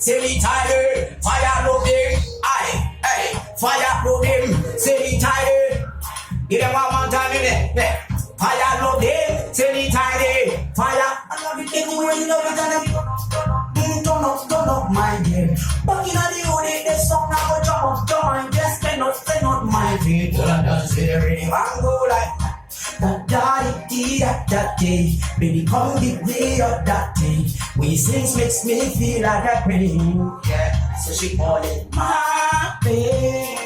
say me tired. Fire load them, aye, fire load them, say me tired. Give them one time in there. Fire load them, say me tired. Fire, I love it anyway, you love it and turn up my game. Back in the unit, the song I go jump up, join. Just cannot my feet. Just hear it, and go like that day. Baby, come give me up that day. When you sing makes me feel like a pain. Yeah, so she call it my pain.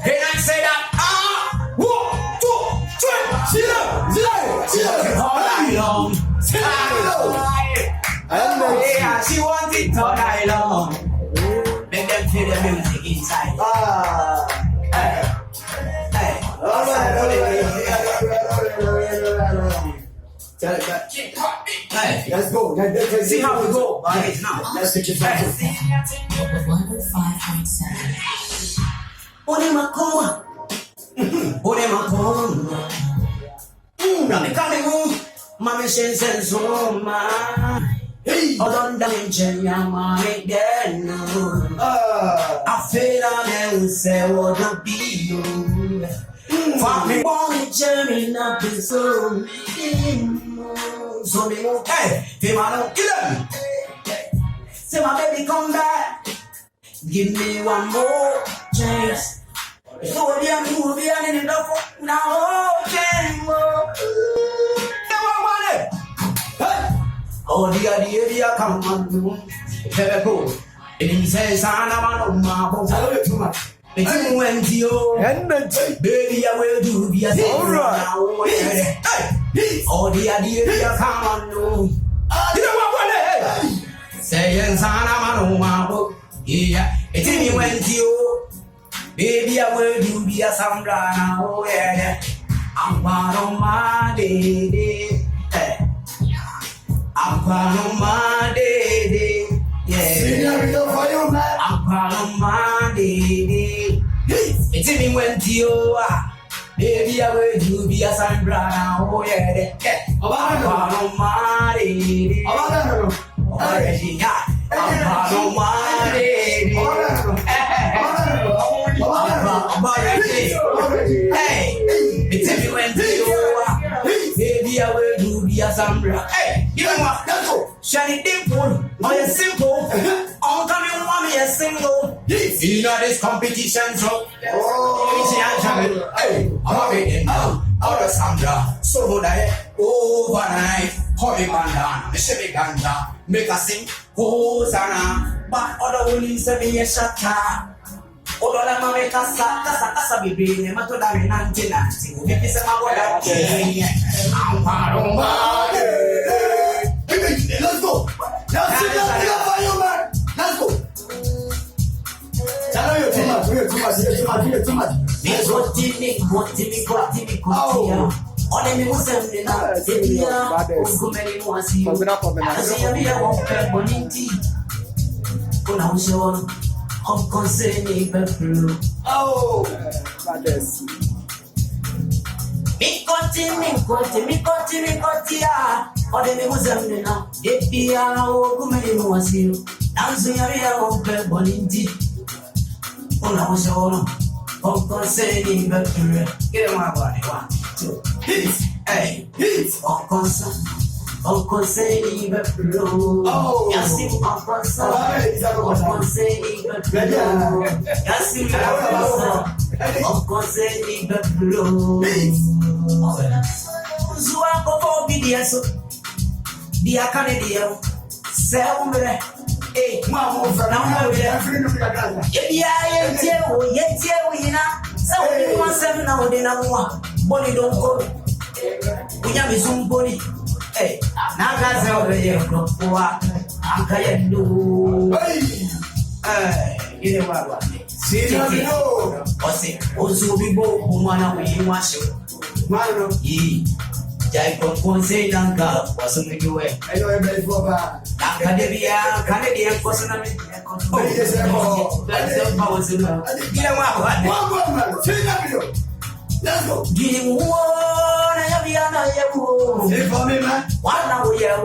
Can I say that? 1, 2, 3. She all night long. Yeah, she wants it all night long. Make them feel the music inside. Let's go. See how we go. Now. Let's take it back. 105.7. Onemakoma. Rami coming Mami shensen soma. Odonda menchenya mami denu. Afela me se wodo biyo. Fami boni chemi na piso. So me mo hey, Femano kill him. Say my baby come back. Give me one more chance. So we are moving in the phone now. Okay, more. Oh, dear, come on. Here go. And he says, I'm not too much. It's when you baby, I will do the oh, dear, come on. You know what? Saying, I'm not yeah, it's when you baby, I will do the assembly. Oh, yeah, I'm on my day. I'm on my day. Yeah, I'm on my day. It's me when you are. Baby, I will do the assembly. Oh, yeah, I'm on my day. Already, yeah. I'm on my day. Hey, it's me when you are. Baby, I will do the assembly. Hey, you know what? Let's go. Shall it dimple? Or you simple? I'm coming want me a single. You know this competition, so. Hey, I'm waiting now. Out of Sandra, so that overnight, Hori Banda, Michelle Ganja, make us sing, Hosanna, but other women say me a shatta. Odola mame kasa bibi ne mato da nanti ubi se magoda Let's go. Let's go. Tell you too much. Me koti. One mi musemne na sebia kumeni mwasi. Asiambia wonke boninti. Kuna ushono. I'm concerning the blue. Oh, that's me koti ya. Ode mi musemne na sebia kumeni mwasi. Asiambia wonke boninti. Kuna ushono. I'm concerning the blue. Get my body 1, 2. Hit, hey, hit. I'm concerning the blue. Oh, yes, I'm concerning the blue. Yes, I'm concerning the blue. So I go for obedience. Dia Canadian, Selmre. Hey, Mamma, now we're yeah, so we want 7 now, then I want body don't go. We have some body. Hey, now that's over here. I'm going to do. Hey, you know what? See, what's it? Also, we both want to wash it. Mano, Jai Conse Lanka, wasn't the way. I know everybody for that. Canadian person. Let's go. Give one, I for me, man. One now we are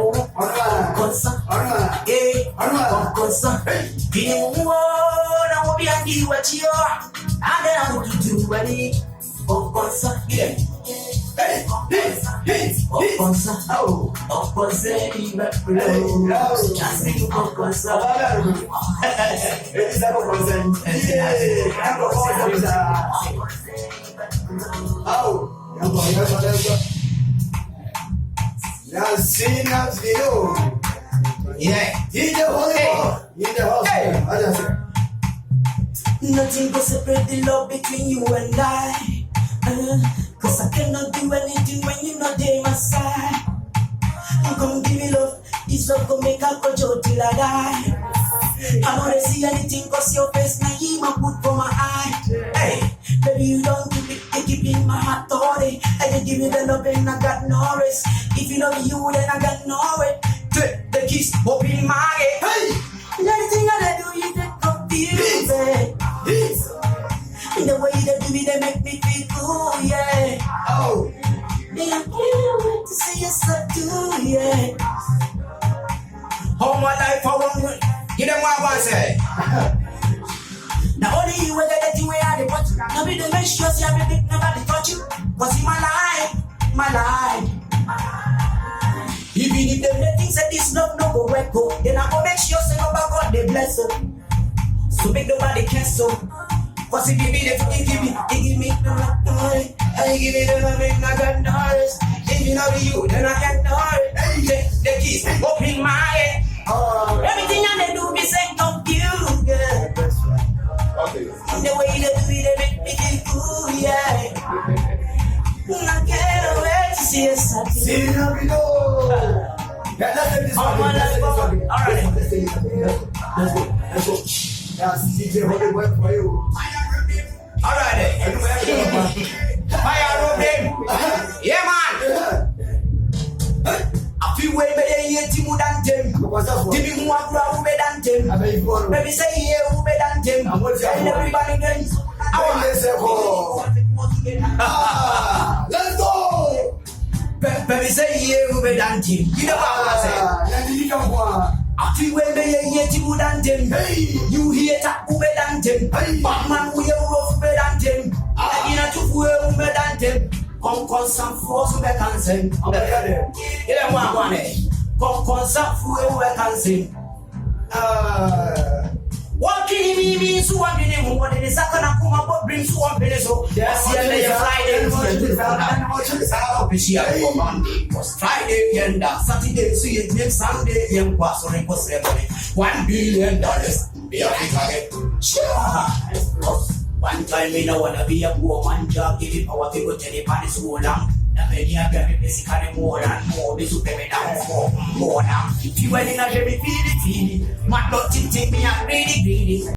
concern. Concosa. Being one, I will be a deal with you. I don't know what to do with it. Concosa. Yeah. Concosa. Oh. Concosa. Just think Concosa. Oh. Now see that video. Yeah. In the house. Nothing can separate the love between you and I. Cause I cannot do anything when you're not there my side. You come give me love, this love gon' make a go till I die. I know they see anything cause your face now you my put for my eye. Hey, baby you don't keep it, they keep in my heart already. I can give you the love and I got no rest. If you love you then I got no way. Take the kiss, open my head. Hey, anything I do you get confused. In the way they do it, they make me feel cool, yeah. Oh. And I can't wait to say yes I do, yeah. All my life I want. Give them what I want to say. Now only you will get the way I watch. Nobody make sure see everything, nobody touch you. Cause in my life. Even if them the things that this love no go work go, then I go make sure say no God they bless you. So make nobody cancel. Cause if you be the fucking give me the noise. I give me the love and I got noise. If you know you, then I got noise. Take the keys, open my head. Everything I do be saying confused, girl. Okay. The way they do it, they make me feel cool, yeah. I can't wait to see us. See the video. Let's take this one. Alright. Let's go. Yeah, CJ, what they work for you? Alright. Fire rope them. Yeah, man. I feel way better here, Timu than them. Timu who are proud than them. Baby say yeah, who better than them. And everybody dance. Let's go. Baby say yeah, who better than them. You know what I say? I feel way better here, Timu than them. You hear that who better than them. Batman who you rough better than them. You know to who better than them. Come some force who can sing. Yeah, one. Come some fool who can sing. Walking in me means one minute more than the second of come up brings one minute. So, yes, Friday, Monday was Friday, and Saturday, so you next Sunday, young was on $1 billion. Be a big one time me no wanna be a poor man, job give it power to go to the party so long. Now many a baby basically more and more, be super me down for more now. If you ain't in a baby feel it, man don't think me I'm really greedy.